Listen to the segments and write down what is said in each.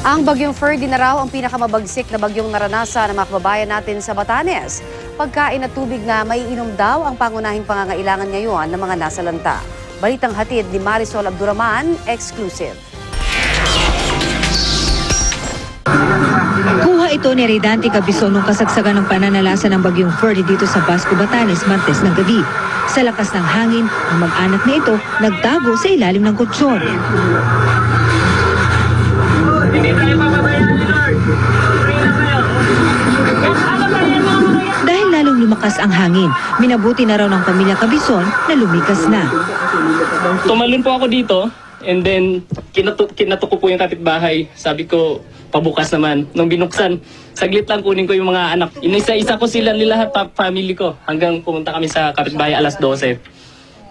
Ang bagyong Ferdy na raw ang pinakamabagsik na bagyong naranasan ng mga kababayan natin sa Batanes. Pagkain at tubig na maiinom daw ang pangunahing pangangailangan ngayon ng mga nasalanta. Balitang hatid ni Marisol Abduraman, exclusive. Kuha ito ni Redante Cabison nung kasagsagan ng pananalasa ng bagyong Ferdy dito sa Basco, Batanes, Martes ng gabi. Sa lakas ng hangin, ang mag-anak na ito nagtago sa ilalim ng kutsyon. Hindi tayo papabayaan ni Lord. Dahil lalong lumakas ang hangin, minabuti na raw ng pamilya Cabison na lumikas na. Tumalon po ako dito and then kinatok ko po yung kapitbahay. Sabi ko, pabukas naman. Nung binuksan, saglit lang kunin ko yung mga anak. Inisa-isa ko sila nilahat, family ko. Hanggang pumunta kami sa kapitbahay alas 12.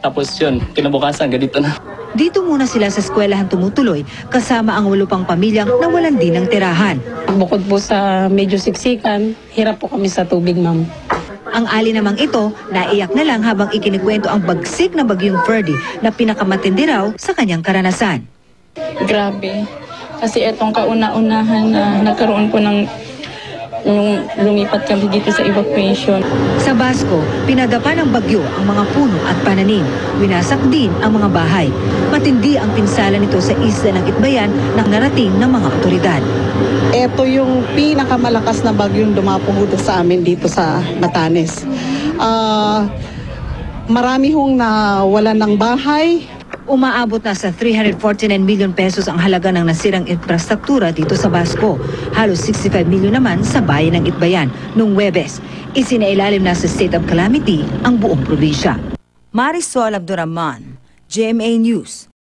Tapos yun, kinabukasan, ganito na. Dito muna sila sa eskwelahan tumutuloy kasama ang 8 pang pamilyang nawalan din ng tirahan. Bukod po sa medyo siksikan, hirap po kami sa tubig, ma'am. Ang ali namang ito, naiyak na lang habang ikinikwento ang bagsik na bagyong Ferdy na pinakamatindi raw sa kanyang karanasan. Grabe. Kasi itong kauna-unahan na nagkaroon po ng nung lumipat kami dito sa evacuation. Sa Basco, pinadapa ng bagyo ang mga puno at pananim. Winasak din ang mga bahay. Matindi ang pinsala nito sa isla ng Itbayan na narating ng mga otoridad. Ito yung pinakamalakas na bagyong dumapong sa amin dito sa Batanes. Marami hong nawalan ng bahay. Umaabot na sa 349 million pesos ang halaga ng nasirang infrastruktura dito sa Basco. Halos 65 million naman sa bayan ng Itbayan. Noong Huwebes, isinailalim na sa state of calamity ang buong probinsya. Marisol Abduraman, GMA News.